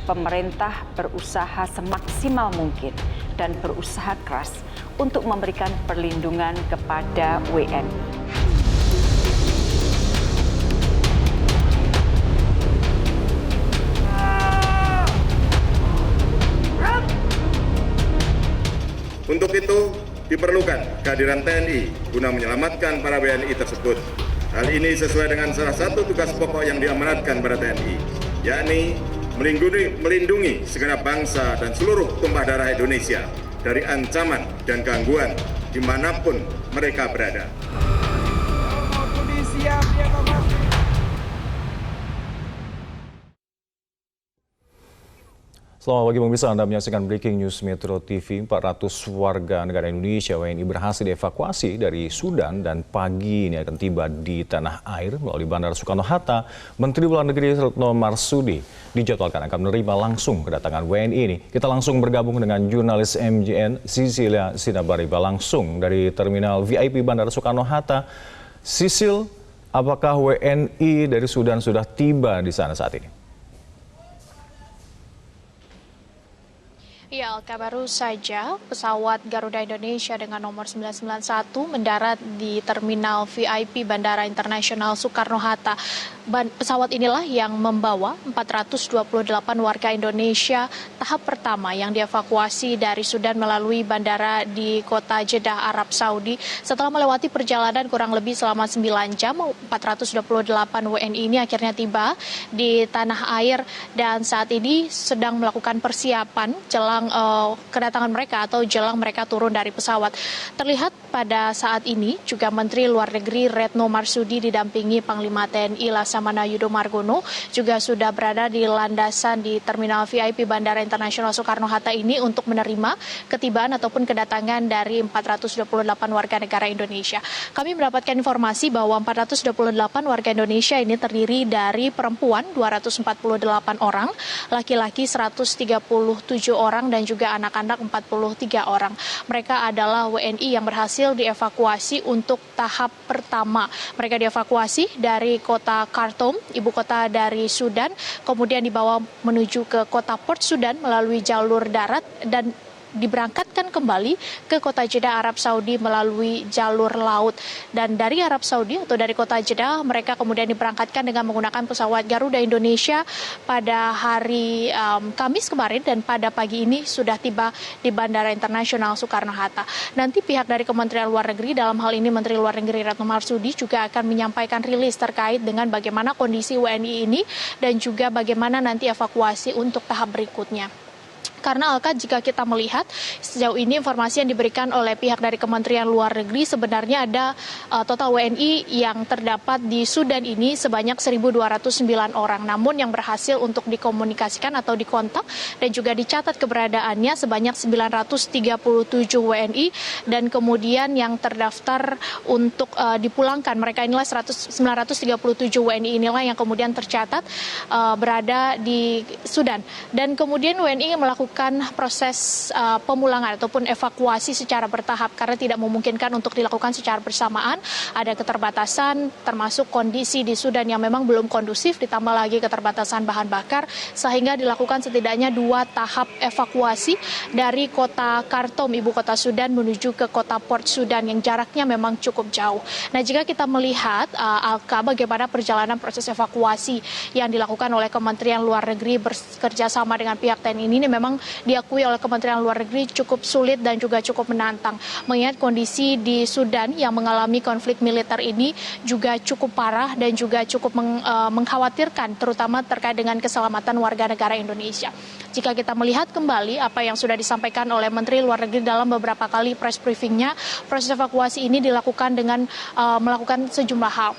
pemerintah berusaha semaksimal mungkin dan berusaha keras untuk memberikan perlindungan kepada WNI. Untuk itu diperlukan kehadiran TNI guna menyelamatkan para WNI tersebut. Hal ini sesuai dengan salah satu tugas pokok yang diamanatkan pada TNI, yakni melindungi segenap bangsa dan seluruh tumpah darah Indonesia dari ancaman dan gangguan dimanapun mereka berada. Selamat pagi pemirsa, Anda menyaksikan Breaking News Metro TV. 400 warga negara Indonesia WNI berhasil dievakuasi dari Sudan dan pagi ini akan tiba di tanah air melalui Bandara Soekarno-Hatta. Menteri Luar Negeri Retno Marsudi dijadwalkan akan menerima langsung kedatangan WNI ini. Kita langsung bergabung dengan jurnalis MJN Cecilia Sinabariba langsung dari Terminal VIP Bandara Soekarno-Hatta. Sisil, apakah WNI dari Sudan sudah tiba di sana saat ini? Ya, Alka, baru saja pesawat Garuda Indonesia dengan nomor 991 mendarat di Terminal VIP Bandara Internasional Soekarno-Hatta. Pesawat inilah yang membawa 428 warga Indonesia tahap pertama yang dievakuasi dari Sudan melalui bandara di kota Jeddah, Arab Saudi. Setelah melewati perjalanan kurang lebih selama 9 jam, 428 WNI ini akhirnya tiba di tanah air dan saat ini sedang melakukan persiapan jelang kedatangan mereka atau jelang mereka turun dari pesawat. Terlihat pada saat ini juga Menteri Luar Negeri Retno Marsudi didampingi Panglima TNI Laksamana Yudo Margono juga sudah berada di landasan di Terminal VIP Bandara Internasional Soekarno-Hatta ini untuk menerima ketibaan ataupun kedatangan dari 428 warga negara Indonesia. Kami mendapatkan informasi bahwa 428 warga Indonesia ini terdiri dari perempuan 248 orang, laki-laki 137 orang, dan juga anak-anak 43 orang. Mereka adalah WNI yang berhasil dievakuasi untuk tahap pertama. Mereka dievakuasi dari kota Khartoum, ibu kota dari Sudan, kemudian dibawa menuju ke kota Port Sudan melalui jalur darat dan diberangkatkan kembali ke kota Jeddah, Arab Saudi melalui jalur laut. Dan dari Arab Saudi atau dari kota Jeddah mereka kemudian diberangkatkan dengan menggunakan pesawat Garuda Indonesia pada hari Kamis kemarin dan pada pagi ini sudah tiba di Bandara Internasional Soekarno-Hatta. Nanti pihak dari Kementerian Luar Negeri, dalam hal ini Menteri Luar Negeri Retno Marsudi, juga akan menyampaikan rilis terkait dengan bagaimana kondisi WNI ini dan juga bagaimana nanti evakuasi untuk tahap berikutnya. Karena Alka, jika kita melihat sejauh ini informasi yang diberikan oleh pihak dari Kementerian Luar Negeri sebenarnya ada total WNI yang terdapat di Sudan ini sebanyak 1.209 orang. Namun yang berhasil untuk dikomunikasikan atau dikontak dan juga dicatat keberadaannya sebanyak 937 WNI dan kemudian yang terdaftar untuk dipulangkan. Mereka inilah 937 WNI inilah yang kemudian tercatat berada di Sudan. Dan kemudian WNI melakukan proses pemulangan ataupun evakuasi secara bertahap karena tidak memungkinkan untuk dilakukan secara bersamaan. Ada keterbatasan termasuk kondisi di Sudan yang memang belum kondusif, ditambah lagi keterbatasan bahan bakar sehingga dilakukan setidaknya 2 tahap evakuasi dari kota Khartoum, ibu kota Sudan, menuju ke kota Port Sudan yang jaraknya memang cukup jauh. Nah, jika kita melihat Alka, bagaimana perjalanan proses evakuasi yang dilakukan oleh Kementerian Luar Negeri bekerja sama dengan pihak TNI ini memang diakui oleh Kementerian Luar Negeri cukup sulit dan juga cukup menantang. Mengingat kondisi di Sudan yang mengalami konflik militer ini juga cukup parah dan juga cukup mengkhawatirkan, terutama terkait dengan keselamatan warga negara Indonesia. Jika kita melihat kembali apa yang sudah disampaikan oleh Menteri Luar Negeri dalam beberapa kali press briefingnya, proses evakuasi ini dilakukan dengan melakukan sejumlah hal.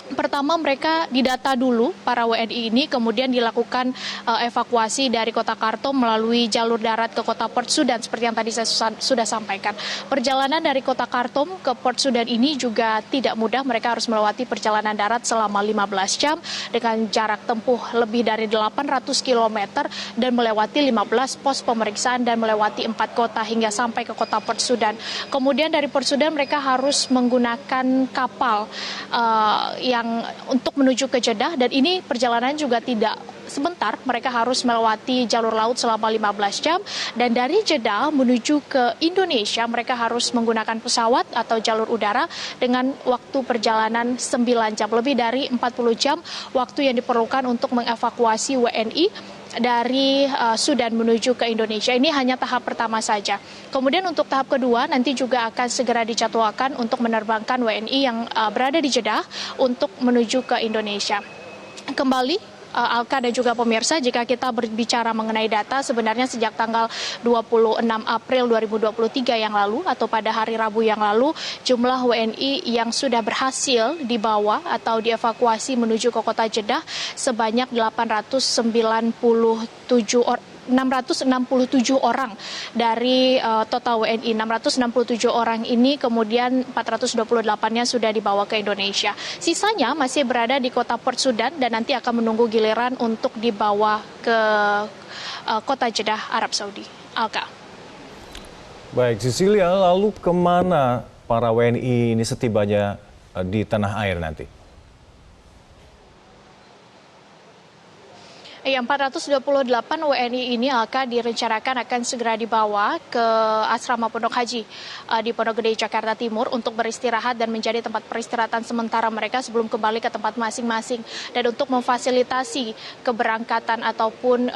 Pertama, mereka didata dulu para WNI ini, kemudian dilakukan evakuasi dari kota Khartoum melalui jalur darat ke kota Port Sudan seperti yang tadi saya sudah sampaikan. Perjalanan dari kota Khartoum ke Port Sudan ini juga tidak mudah. Mereka harus melewati perjalanan darat selama 15 jam dengan jarak tempuh lebih dari 800 km dan melewati 15 pos pemeriksaan dan melewati 4 kota hingga sampai ke kota Port Sudan. Kemudian dari Port Sudan mereka harus menggunakan kapal yang untuk menuju ke Jeddah, dan ini perjalanan juga tidak sebentar mereka harus melewati jalur laut selama 15 jam dan dari Jeddah menuju ke Indonesia mereka harus menggunakan pesawat atau jalur udara dengan waktu perjalanan 9 jam, lebih dari 40 jam waktu yang diperlukan untuk mengevakuasi WNI dari Sudan menuju ke Indonesia. Ini hanya tahap pertama saja. Kemudian untuk tahap kedua nanti juga akan segera dijadwalkan untuk menerbangkan WNI yang berada di Jeddah untuk menuju ke Indonesia. Kembali Alka dan juga pemirsa, jika kita berbicara mengenai data, sebenarnya sejak tanggal 26 April 2023 yang lalu atau pada hari Rabu yang lalu, jumlah WNI yang sudah berhasil dibawa atau dievakuasi menuju ke kota Jeddah sebanyak 667 orang dari total WNI. 667 orang ini kemudian 428-nya sudah dibawa ke Indonesia. Sisanya masih berada di kota Port Sudan dan nanti akan menunggu giliran untuk dibawa ke kota Jeddah, Arab Saudi. Alka. Baik, Cecilia, lalu kemana para WNI ini setibanya di tanah air nanti? Yang 428 WNI ini akan direncanakan akan segera dibawa ke asrama Pondok Haji di Pondok Gede, Jakarta Timur untuk beristirahat dan menjadi tempat peristirahatan sementara mereka sebelum kembali ke tempat masing-masing. Dan untuk memfasilitasi keberangkatan ataupun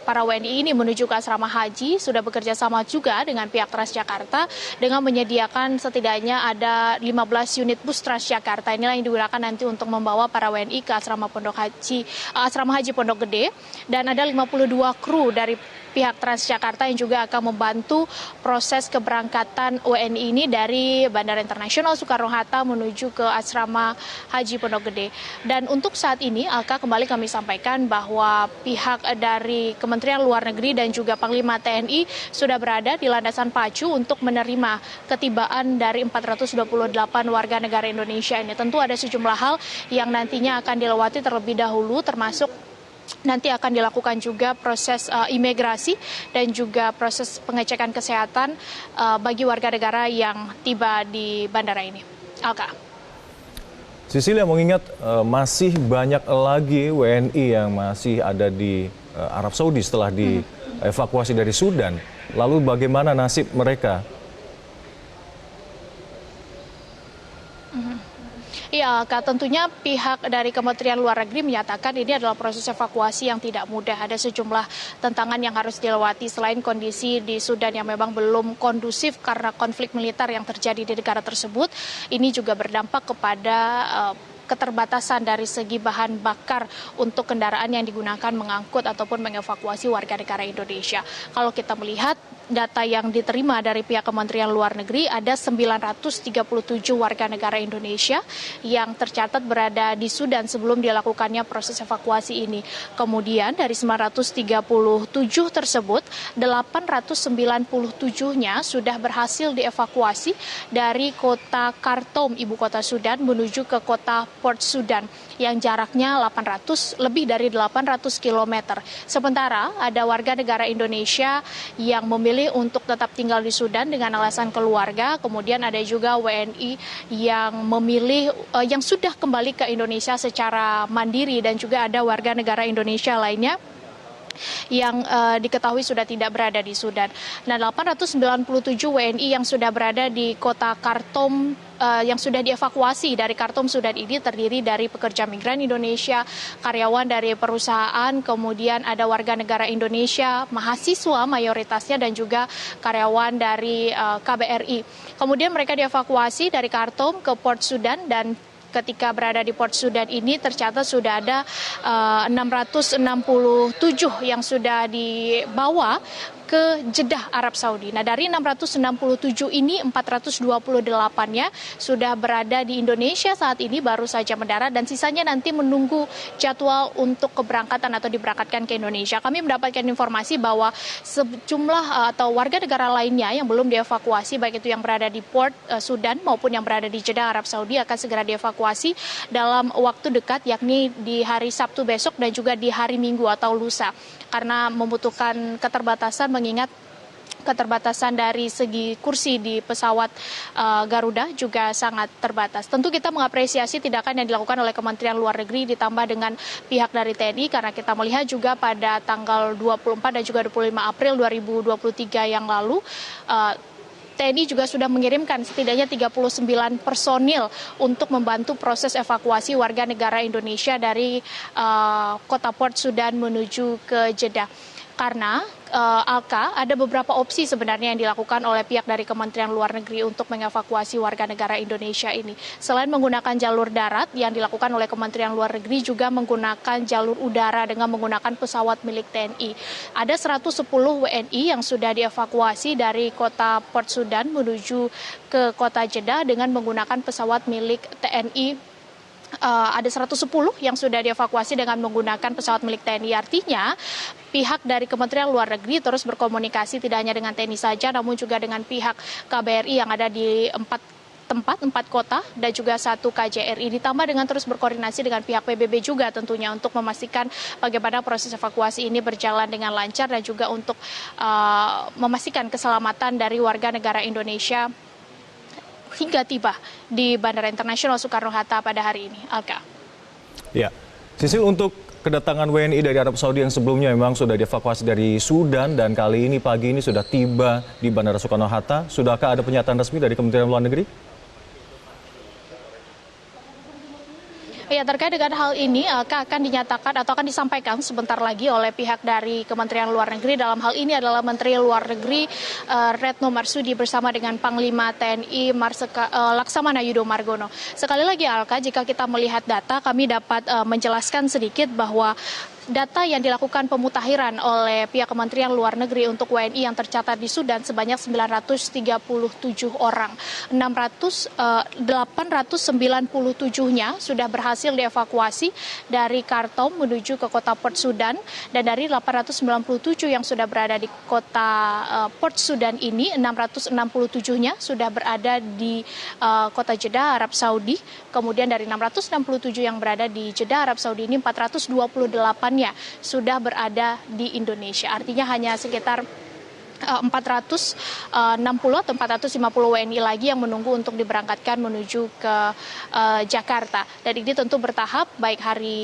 para WNI ini menuju ke asrama haji sudah bekerja sama juga dengan pihak Transjakarta dengan menyediakan setidaknya ada 15 unit bus Transjakarta. Inilah yang digunakan nanti untuk membawa para WNI ke asrama haji Pondok Gede. Dan ada 52 kru dari pihak Transjakarta yang juga akan membantu proses keberangkatan WNI ini dari Bandara Internasional Soekarno-Hatta menuju ke asrama haji Pondok Gede. Dan untuk saat ini, Alka, kembali kami sampaikan bahwa pihak dari Kementerian Luar Negeri dan juga Panglima TNI sudah berada di landasan pacu untuk menerima ketibaan dari 428 warga negara Indonesia ini. Tentu ada sejumlah hal yang nantinya akan dilewati terlebih dahulu, termasuk nanti akan dilakukan juga proses imigrasi dan juga proses pengecekan kesehatan bagi warga negara yang tiba di bandara ini. Alka. Cecilia, mengingat masih banyak lagi WNI yang masih ada di Arab Saudi setelah dievakuasi dari Sudan, lalu bagaimana nasib mereka? Ya, tentunya pihak dari Kementerian Luar Negeri menyatakan ini adalah proses evakuasi yang tidak mudah. Ada sejumlah tantangan yang harus dilewati selain kondisi di Sudan yang memang belum kondusif karena konflik militer yang terjadi di negara tersebut. Ini juga berdampak kepada keterbatasan dari segi bahan bakar untuk kendaraan yang digunakan mengangkut ataupun mengevakuasi warga negara Indonesia. Kalau kita melihat data yang diterima dari pihak Kementerian Luar Negeri, ada 937 warga negara Indonesia yang tercatat berada di Sudan sebelum dilakukannya proses evakuasi ini. Kemudian dari 937 tersebut, 897-nya sudah berhasil dievakuasi dari kota Khartoum, ibu kota Sudan, menuju ke kota Port Sudan yang jaraknya lebih dari 800 km. Sementara ada warga negara Indonesia yang memilih untuk tetap tinggal di Sudan dengan alasan keluarga. Kemudian ada juga WNI yang memilih yang sudah kembali ke Indonesia secara mandiri dan juga ada warga negara Indonesia lainnya yang diketahui sudah tidak berada di Sudan. Nah, 897 WNI yang sudah berada di kota Khartoum yang sudah dievakuasi dari Khartoum Sudan ini terdiri dari pekerja migran Indonesia, karyawan dari perusahaan, kemudian ada warga negara Indonesia, mahasiswa mayoritasnya dan juga karyawan dari KBRI. Kemudian mereka dievakuasi dari Khartoum ke Port Sudan dan ketika berada di Port Sudan ini tercatat sudah ada 667 yang sudah dibawa ke Jeddah, Arab Saudi. Nah, dari 667 ini 428-nya sudah berada di Indonesia saat ini, baru saja mendarat dan sisanya nanti menunggu jadwal untuk keberangkatan atau diberangkatkan ke Indonesia. Kami mendapatkan informasi bahwa sejumlah atau warga negara lainnya yang belum dievakuasi, baik itu yang berada di Port Sudan maupun yang berada di Jeddah, Arab Saudi, akan segera dievakuasi dalam waktu dekat, yakni di hari Sabtu besok dan juga di hari Minggu atau lusa. Karena membutuhkan keterbatasan mengingat keterbatasan dari segi kursi di pesawat Garuda juga sangat terbatas. Tentu kita mengapresiasi tindakan yang dilakukan oleh Kementerian Luar Negeri ditambah dengan pihak dari TNI, karena kita melihat juga pada tanggal 24 dan juga 25 April 2023 yang lalu TNI juga sudah mengirimkan setidaknya 39 personil untuk membantu proses evakuasi warga negara Indonesia dari kota Port Sudan menuju ke Jeddah. Karena Alka, ada beberapa opsi sebenarnya yang dilakukan oleh pihak dari Kementerian Luar Negeri untuk mengevakuasi warga negara Indonesia ini. Selain menggunakan jalur darat yang dilakukan oleh Kementerian Luar Negeri, juga menggunakan jalur udara dengan menggunakan pesawat milik TNI. Ada 110 WNI yang sudah dievakuasi dari kota Port Sudan menuju ke kota Jeddah dengan menggunakan pesawat milik TNI. Ada 110 yang sudah dievakuasi dengan menggunakan pesawat milik TNI. Artinya pihak dari Kementerian Luar Negeri terus berkomunikasi tidak hanya dengan TNI saja, namun juga dengan pihak KBRI yang ada di 4 kota dan juga 1 KJRI, ditambah dengan terus berkoordinasi dengan pihak PBB juga tentunya untuk memastikan bagaimana proses evakuasi ini berjalan dengan lancar dan juga untuk memastikan keselamatan dari warga negara Indonesia hingga tiba di Bandara Internasional Soekarno-Hatta pada hari ini. Alka. Ya, Sisil, untuk kedatangan WNI dari Arab Saudi yang sebelumnya memang sudah dievakuasi dari Sudan dan kali ini pagi ini sudah tiba di Bandara Soekarno-Hatta. Sudahkah ada pernyataan resmi dari Kementerian Luar Negeri? Ya, terkait dengan hal ini akan dinyatakan atau akan disampaikan sebentar lagi oleh pihak dari Kementerian Luar Negeri. Dalam hal ini adalah Menteri Luar Negeri Retno Marsudi bersama dengan Panglima TNI Laksamana Yudo Margono. Sekali lagi Alka, jika kita melihat data, kami dapat menjelaskan sedikit bahwa data yang dilakukan pemutahiran oleh pihak Kementerian Luar Negeri untuk WNI yang tercatat di Sudan sebanyak 937 orang. 897-nya sudah berhasil dievakuasi dari Khartoum menuju ke kota Port Sudan, dan dari 897 yang sudah berada di kota Port Sudan ini, 667-nya sudah berada di kota Jeddah, Arab Saudi. Kemudian dari 667 yang berada di Jeddah, Arab Saudi ini 428 sudah berada di Indonesia. Artinya hanya sekitar 460 atau 450 WNI lagi yang menunggu untuk diberangkatkan menuju ke Jakarta. Dan ini tentu bertahap baik hari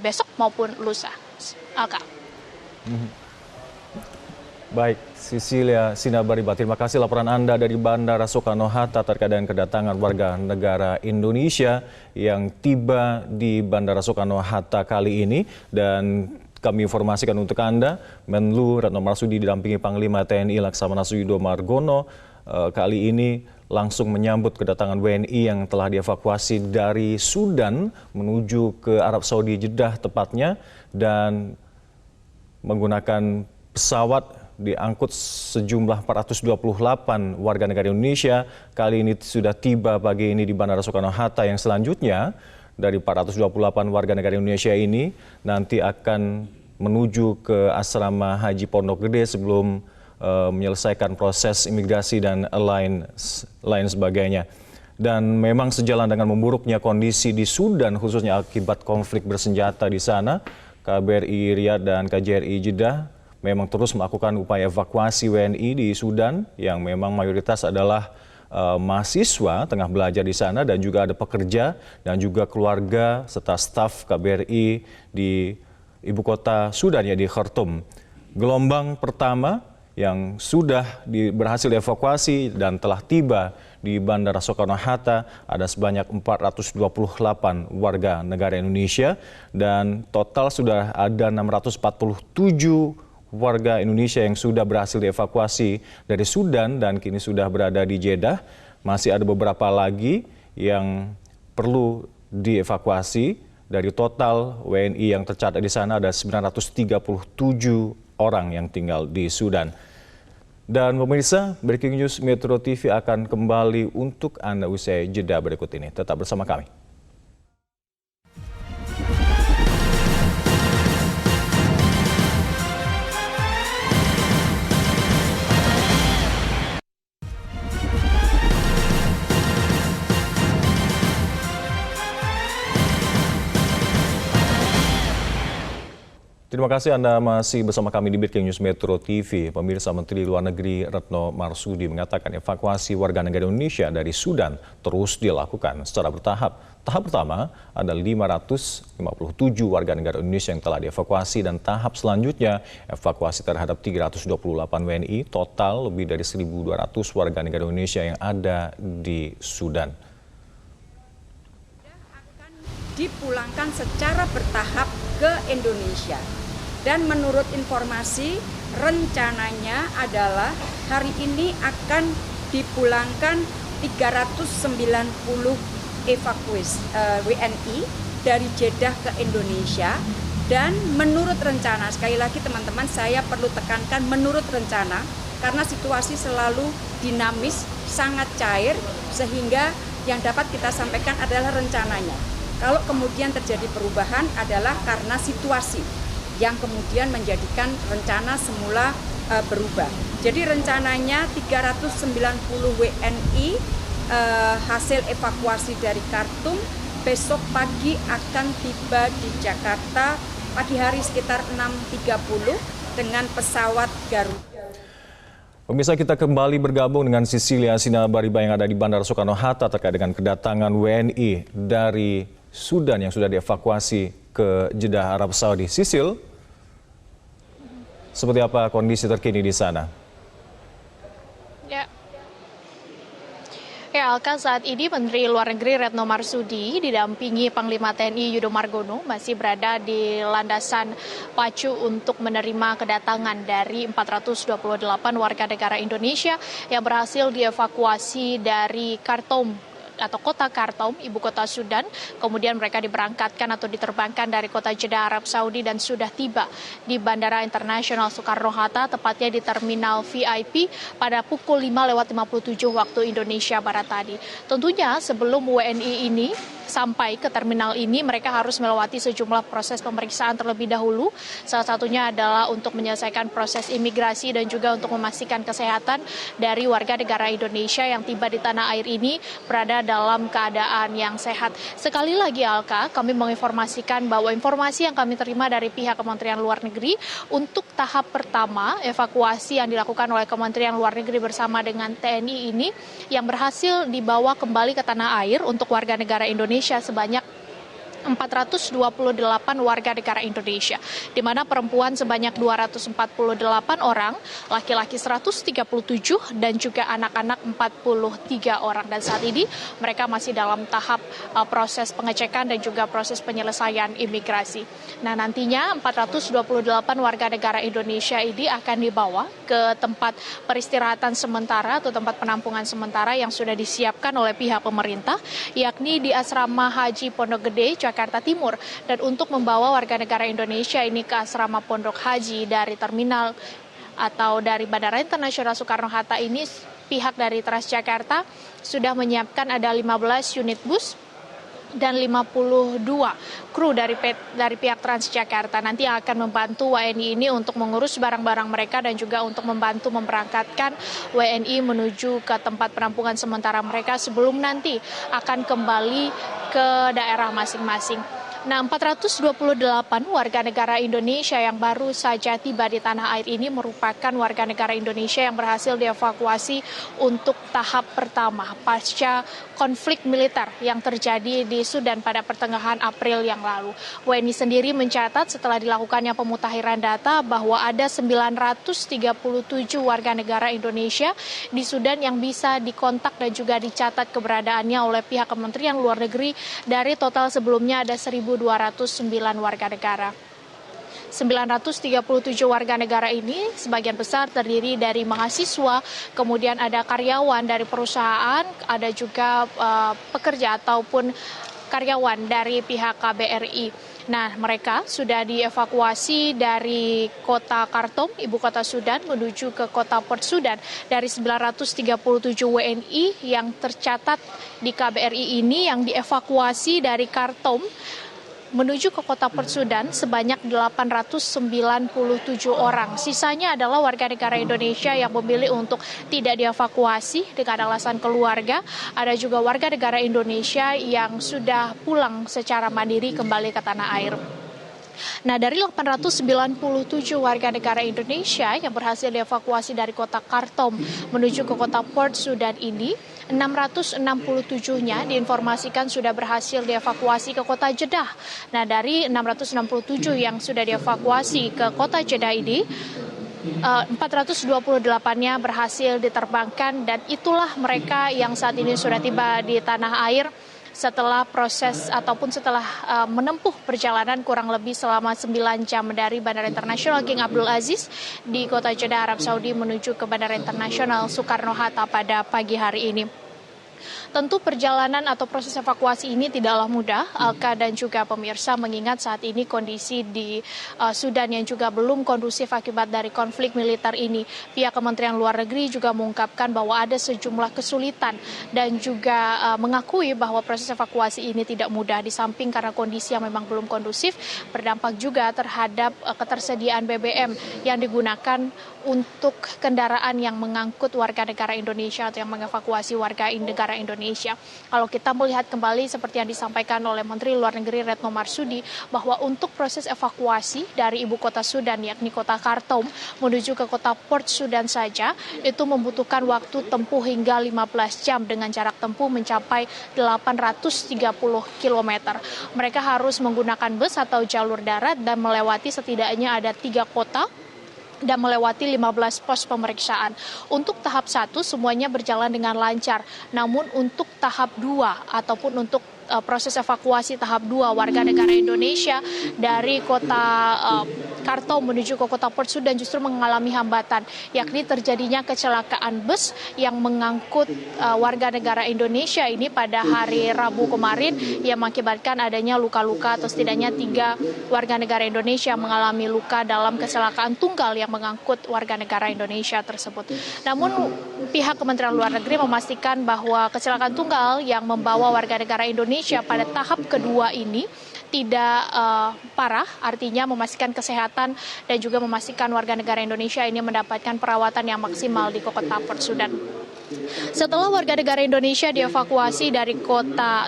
besok maupun lusa. Alka. Baik, Sisilia Sinabariba, terima kasih laporan Anda dari Bandara Soekarno-Hatta terkait dengan kedatangan warga negara Indonesia yang tiba di Bandara Soekarno-Hatta kali ini. Dan kami informasikan untuk Anda, Menlu Retno Marsudi didampingi Panglima TNI Laksamana Yudo Margono kali ini langsung menyambut kedatangan WNI yang telah dievakuasi dari Sudan menuju ke Arab Saudi, Jeddah tepatnya, dan menggunakan pesawat diangkut sejumlah 428 warga negara Indonesia. Kali ini sudah tiba pagi ini di Bandara Soekarno-Hatta, yang selanjutnya dari 428 warga negara Indonesia ini nanti akan menuju ke asrama Haji Pondok Gede sebelum menyelesaikan proses imigrasi dan lain sebagainya. Dan memang sejalan dengan memburuknya kondisi di Sudan, khususnya akibat konflik bersenjata di sana, KBRI Riyadh dan KJRI Jeddah memang terus melakukan upaya evakuasi WNI di Sudan yang memang mayoritas adalah mahasiswa tengah belajar di sana, dan juga ada pekerja dan juga keluarga serta staf KBRI di ibu kota Sudan, ya di Khartoum. Gelombang pertama yang sudah berhasil dievakuasi dan telah tiba di Bandara Soekarno-Hatta ada sebanyak 428 warga negara Indonesia, dan total sudah ada 647 warga Indonesia yang sudah berhasil dievakuasi dari Sudan dan kini sudah berada di Jeddah. Masih ada beberapa lagi yang perlu dievakuasi. Dari total WNI yang tercatat di sana ada 937 orang yang tinggal di Sudan. Dan pemirsa, Breaking News Metro TV akan kembali untuk Anda usai jeda berikut ini. Tetap bersama kami. Terima kasih Anda masih bersama kami di Breaking News Metro TV. Pemirsa, Menteri Luar Negeri Retno Marsudi mengatakan evakuasi warga negara Indonesia dari Sudan terus dilakukan secara bertahap. Tahap pertama ada 557 warga negara Indonesia yang telah dievakuasi dan tahap selanjutnya evakuasi terhadap 328 WNI, total lebih dari 1.200 warga negara Indonesia yang ada di Sudan. Dipulangkan secara bertahap ke Indonesia. Dan menurut informasi, rencananya adalah hari ini akan dipulangkan 390 evakuis WNI dari Jeddah ke Indonesia. Dan menurut rencana, sekali lagi teman-teman, saya perlu tekankan menurut rencana, karena situasi selalu dinamis, sangat cair, sehingga yang dapat kita sampaikan adalah rencananya. Kalau kemudian terjadi perubahan adalah karena situasi yang kemudian menjadikan rencana semula berubah. Jadi rencananya 390 WNI hasil evakuasi dari Khartoum besok pagi akan tiba di Jakarta pagi hari sekitar 6.30 dengan pesawat Garuda. Pemirsa, kita kembali bergabung dengan Sisilia Sinabariba yang ada di Bandara Soekarno-Hatta terkait dengan kedatangan WNI dari Sudan yang sudah dievakuasi ke Jeddah, Arab Saudi. Sisil, seperti apa kondisi terkini di sana? Ya, Alka, saat ini Menteri Luar Negeri Retno Marsudi didampingi Panglima TNI Yudo Margono masih berada di landasan pacu untuk menerima kedatangan dari 428 warga negara Indonesia yang berhasil dievakuasi dari Khartoum atau kota Khartoum, ibu kota Sudan. Kemudian mereka diberangkatkan atau diterbangkan dari kota Jeddah, Arab Saudi dan sudah tiba di Bandara Internasional Soekarno-Hatta, tepatnya di Terminal VIP pada pukul 5:57 waktu Indonesia Barat tadi. Tentunya sebelum WNI ini sampai ke terminal ini, mereka harus melewati sejumlah proses pemeriksaan terlebih dahulu. Salah satunya adalah untuk menyelesaikan proses imigrasi dan juga untuk memastikan kesehatan dari warga negara Indonesia yang tiba di tanah air ini berada dalam keadaan yang sehat. Sekali lagi, Alka, kami menginformasikan bahwa informasi yang kami terima dari pihak Kementerian Luar Negeri untuk tahap pertama evakuasi yang dilakukan oleh Kementerian Luar Negeri bersama dengan TNI ini yang berhasil dibawa kembali ke tanah air untuk warga negara Indonesia sebanyak 428 warga negara Indonesia, di mana perempuan sebanyak 248 orang, laki-laki 137 dan juga anak-anak 43 orang. Dan saat ini mereka masih dalam tahap proses pengecekan dan juga proses penyelesaian imigrasi. Nah, nantinya 428 warga negara Indonesia ini akan dibawa ke tempat peristirahatan sementara atau tempat penampungan sementara yang sudah disiapkan oleh pihak pemerintah, yakni di Asrama Haji Pondok Gede, Jakarta Timur. Dan untuk membawa warga negara Indonesia ini ke asrama Pondok Haji dari terminal atau dari Bandara Internasional Soekarno-Hatta ini, pihak dari Transjakarta sudah menyiapkan ada 15 unit bus dan 52 kru dari pihak Transjakarta nanti akan membantu WNI ini untuk mengurus barang-barang mereka dan juga untuk membantu memberangkatkan WNI menuju ke tempat penampungan sementara mereka sebelum nanti akan kembali ke daerah masing-masing. Nah, 428 warga negara Indonesia yang baru saja tiba di tanah air ini merupakan warga negara Indonesia yang berhasil dievakuasi untuk tahap pertama pasca konflik militer yang terjadi di Sudan pada pertengahan April yang lalu. WNI sendiri mencatat setelah dilakukannya pemutahiran data bahwa ada 937 warga negara Indonesia di Sudan yang bisa dikontak dan juga dicatat keberadaannya oleh pihak Kementerian Luar Negeri dari total sebelumnya ada 1.209 warga negara. 937 warga negara ini sebagian besar terdiri dari mahasiswa, kemudian ada karyawan dari perusahaan, ada juga pekerja ataupun karyawan dari pihak KBRI. Nah, mereka sudah dievakuasi dari kota Khartoum, ibu kota Sudan, menuju ke kota Port Sudan. Dari 937 WNI yang tercatat di KBRI ini yang dievakuasi dari Khartoum menuju ke kota Port Sudan sebanyak 897 orang. Sisanya adalah warga negara Indonesia yang memilih untuk tidak dievakuasi dengan alasan keluarga. Ada juga warga negara Indonesia yang sudah pulang secara mandiri kembali ke tanah air. Nah, dari 897 warga negara Indonesia yang berhasil dievakuasi dari kota Khartoum menuju ke kota Port Sudan ini, 667-nya diinformasikan sudah berhasil dievakuasi ke kota Jeddah. Nah, dari 667 yang sudah dievakuasi ke kota Jeddah ini, 428-nya berhasil diterbangkan, dan itulah mereka yang saat ini sudah tiba di tanah air setelah proses ataupun setelah menempuh perjalanan kurang lebih selama 9 jam dari Bandara Internasional King Abdul Aziz di kota Jeddah, Arab Saudi menuju ke Bandara Internasional Soekarno-Hatta pada pagi hari ini. Tentu perjalanan atau proses evakuasi ini tidaklah mudah, Alka dan juga pemirsa, mengingat saat ini kondisi di Sudan yang juga belum kondusif akibat dari konflik militer ini. Pihak Kementerian Luar Negeri juga mengungkapkan bahwa ada sejumlah kesulitan dan juga mengakui bahwa proses evakuasi ini tidak mudah, di samping karena kondisi yang memang belum kondusif, berdampak juga terhadap ketersediaan BBM yang digunakan untuk kendaraan yang mengangkut warga negara Indonesia atau yang mengevakuasi warga negara Indonesia. Kalau kita melihat kembali seperti yang disampaikan oleh Menteri Luar Negeri Retno Marsudi, bahwa untuk proses evakuasi dari ibu kota Sudan yakni kota Khartoum menuju ke kota Port Sudan saja itu membutuhkan waktu tempuh hingga 15 jam dengan jarak tempuh mencapai 830 km. Mereka harus menggunakan bus atau jalur darat dan melewati setidaknya ada 3 kota dan melewati 15 pos pemeriksaan. Untuk tahap 1 semuanya berjalan dengan lancar. Namun untuk tahap 2 ataupun untuk proses evakuasi tahap 2 warga negara Indonesia dari kota Khartoum menuju ke kota Port Sudan justru mengalami hambatan, yakni terjadinya kecelakaan bus yang mengangkut warga negara Indonesia ini pada hari Rabu kemarin yang mengakibatkan adanya luka-luka atau setidaknya 3 warga negara Indonesia mengalami luka dalam kecelakaan tunggal yang mengangkut warga negara Indonesia tersebut. Namun pihak Kementerian Luar Negeri memastikan bahwa kecelakaan tunggal yang membawa warga negara Indonesia pada tahap kedua ini tidak parah, artinya memastikan kesehatan dan juga memastikan warga negara Indonesia ini mendapatkan perawatan yang maksimal di kota Port Sudan. Setelah warga negara Indonesia dievakuasi dari kota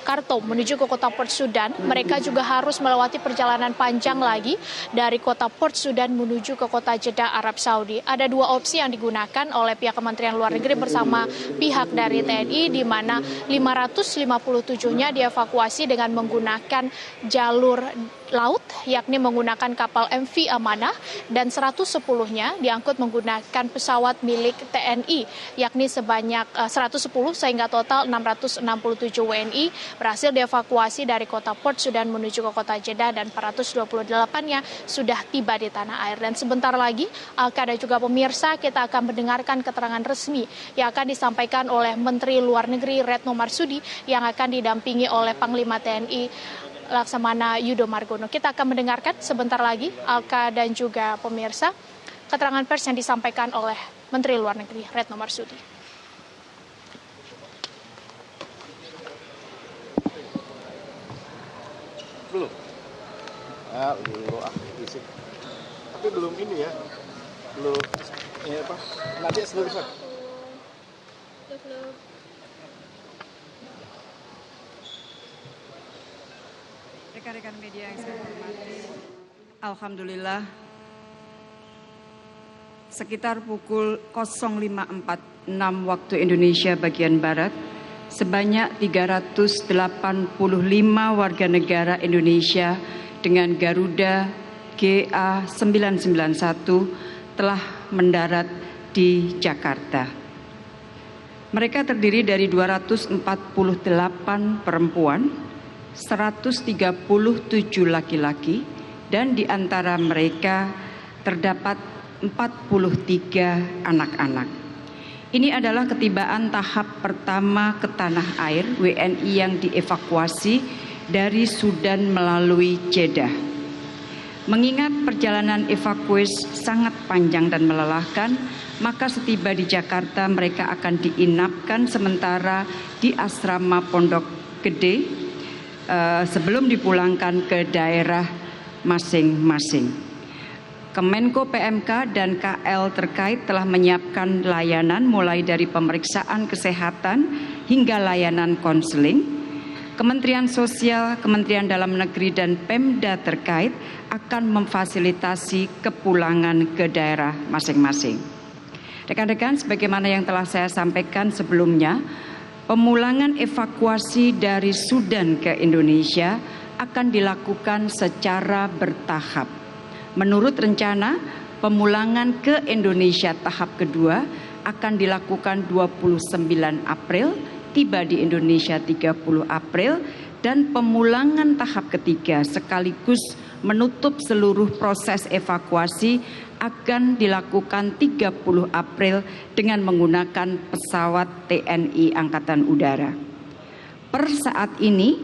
Khartoum menuju ke kota Port Sudan, mereka juga harus melewati perjalanan panjang lagi dari kota Port Sudan menuju ke kota Jeddah, Arab Saudi. Ada 2 opsi yang digunakan oleh pihak Kementerian Luar Negeri bersama pihak dari TNI, di mana 557-nya dievakuasi dengan menggunakan jalur laut, yakni menggunakan kapal MV Amanah, dan 110-nya diangkut menggunakan pesawat milik TNI, yakni sebanyak 110 sehingga total 667 WNI berhasil dievakuasi dari kota Port Sudan menuju ke kota Jeddah, dan 428-nya sudah tiba di tanah air. Dan sebentar lagi, Alka dan juga pemirsa, kita akan mendengarkan keterangan resmi yang akan disampaikan oleh Menteri Luar Negeri Retno Marsudi yang akan didampingi oleh Panglima TNI Laksamana Yudo Margono. Kita akan mendengarkan sebentar lagi, Alka dan juga pemirsa, keterangan pers yang disampaikan oleh Menteri Luar Negeri Retno Marsudi. Belum. Isi. Tapi belum ini ya. Belum ini apa? Nanti selesai. Rekan-rekan media yang saya hormati, alhamdulillah sekitar pukul 05.46 waktu Indonesia bagian Barat, sebanyak 385 warga negara Indonesia dengan Garuda GA991 telah mendarat di Jakarta. Mereka terdiri dari 248 perempuan, 137 laki-laki, dan di antara mereka terdapat 43 anak-anak. Ini adalah ketibaan tahap pertama ke tanah air WNI yang dievakuasi dari Sudan melalui Jeddah. Mengingat perjalanan evakuasi sangat panjang dan melelahkan, maka setiba di Jakarta mereka akan diinapkan sementara di asrama Pondok Gede sebelum dipulangkan ke daerah masing-masing. Kemenko PMK dan KL terkait telah menyiapkan layanan mulai dari pemeriksaan kesehatan hingga layanan konseling. Kementerian Sosial, Kementerian Dalam Negeri, dan Pemda terkait akan memfasilitasi kepulangan ke daerah masing-masing. Rekan-rekan, sebagaimana yang telah saya sampaikan sebelumnya, pemulangan evakuasi dari Sudan ke Indonesia akan dilakukan secara bertahap. Menurut rencana, pemulangan ke Indonesia tahap kedua akan dilakukan 29 April, tiba di Indonesia 30 April, dan pemulangan tahap ketiga sekaligus menutup seluruh proses evakuasi akan dilakukan 30 April dengan menggunakan pesawat TNI Angkatan Udara. Per saat ini,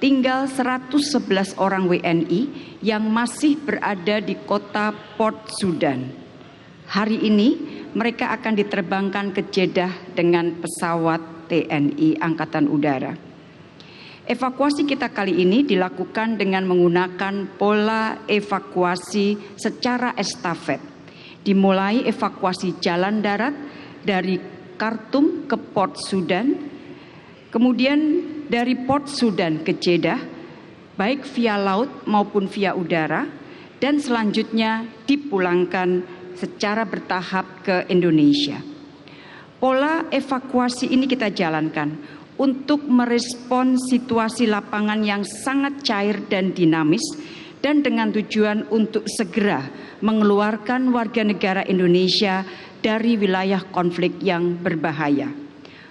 tinggal 111 orang WNI yang masih berada di kota Port Sudan. Hari ini mereka akan diterbangkan ke Jeddah dengan pesawat TNI Angkatan Udara. Evakuasi kita kali ini dilakukan dengan menggunakan pola evakuasi secara estafet. Dimulai evakuasi jalan darat dari Khartoum ke Port Sudan, kemudian dari Port Sudan ke Jeddah, baik via laut maupun via udara, dan selanjutnya dipulangkan secara bertahap ke Indonesia. Pola evakuasi ini kita jalankan untuk merespon situasi lapangan yang sangat cair dan dinamis, dan dengan tujuan untuk segera mengeluarkan warga negara Indonesia dari wilayah konflik yang berbahaya.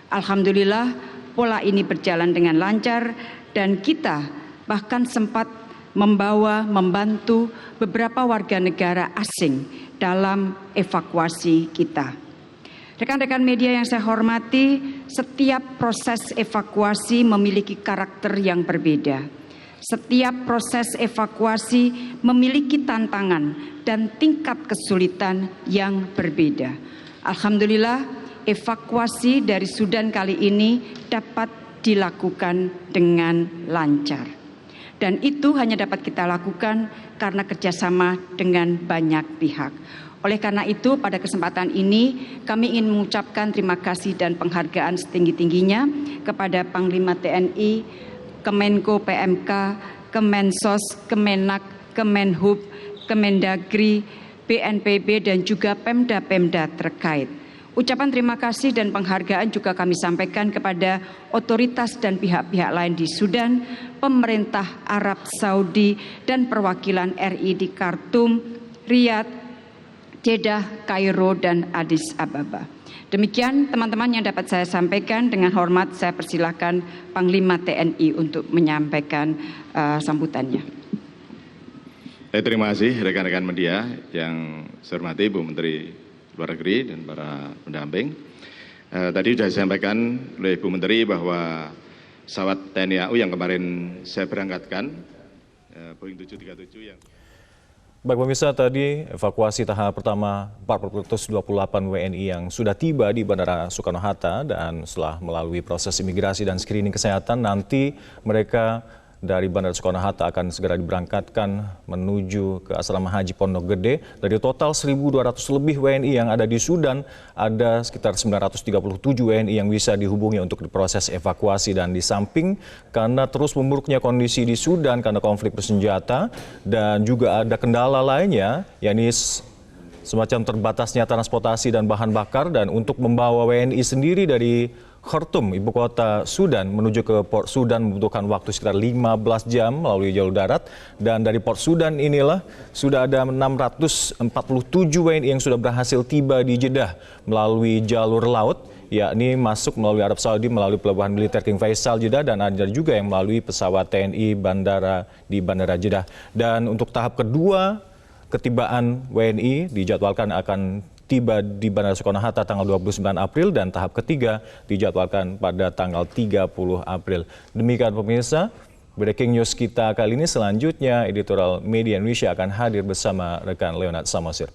Alhamdulillah, pola ini berjalan dengan lancar dan kita bahkan sempat membantu beberapa warga negara asing dalam evakuasi kita. Rekan-rekan media yang saya hormati, setiap proses evakuasi memiliki karakter yang berbeda. Setiap proses evakuasi memiliki tantangan dan tingkat kesulitan yang berbeda. Alhamdulillah, evakuasi dari Sudan kali ini dapat dilakukan dengan lancar. Dan itu hanya dapat kita lakukan karena kerjasama dengan banyak pihak. Oleh karena itu, pada kesempatan ini kami ingin mengucapkan terima kasih dan penghargaan setinggi-tingginya kepada Panglima TNI, Kemenko PMK, Kemensos, Kemenak, Kemenhub, Kemendagri, BNPB, dan juga Pemda-Pemda terkait. Ucapan terima kasih dan penghargaan juga kami sampaikan kepada otoritas dan pihak-pihak lain di Sudan, pemerintah Arab Saudi, dan perwakilan RI di Khartoum, Riyadh, Jeddah, Kairo, dan Addis Ababa. Demikian teman-teman yang dapat saya sampaikan. Dengan hormat saya persilahkan Panglima TNI untuk menyampaikan sambutannya. Terima kasih rekan-rekan media yang saya hormati Bu Menteri Luar Negeri dan para pendamping. Tadi sudah disampaikan oleh Bu Menteri bahwa pesawat TNI AU yang kemarin saya berangkatkan, Boeing 737 yang... Baik pemirsa, tadi evakuasi tahap pertama 428 WNI yang sudah tiba di Bandara Soekarno-Hatta, dan setelah melalui proses imigrasi dan screening kesehatan, nanti mereka dari Bandara Soekarno-Hatta akan segera diberangkatkan menuju ke Asrama Haji Pondok Gede. Dari total 1.200 lebih WNI yang ada di Sudan, ada sekitar 937 WNI yang bisa dihubungi untuk diproses evakuasi. Dan di samping karena terus memburuknya kondisi di Sudan karena konflik bersenjata, dan juga ada kendala lainnya, yakni semacam terbatasnya transportasi dan bahan bakar, dan untuk membawa WNI sendiri dari Khartoum, ibu kota Sudan, menuju ke Port Sudan membutuhkan waktu sekitar 15 jam melalui jalur darat. Dan dari Port Sudan inilah sudah ada 647 WNI yang sudah berhasil tiba di Jeddah melalui jalur laut, yakni masuk melalui Arab Saudi melalui pelabuhan militer King Faisal Jeddah, dan ada juga yang melalui pesawat TNI di Bandara Jeddah. Dan untuk tahap kedua, ketibaan WNI dijadwalkan akan tiba di Bandara Soekarno-Hatta tanggal 29 April dan tahap ketiga dijadwalkan pada tanggal 30 April. Demikian pemirsa, breaking news kita kali ini. Selanjutnya editorial Media Indonesia akan hadir bersama rekan Leonard Samosir.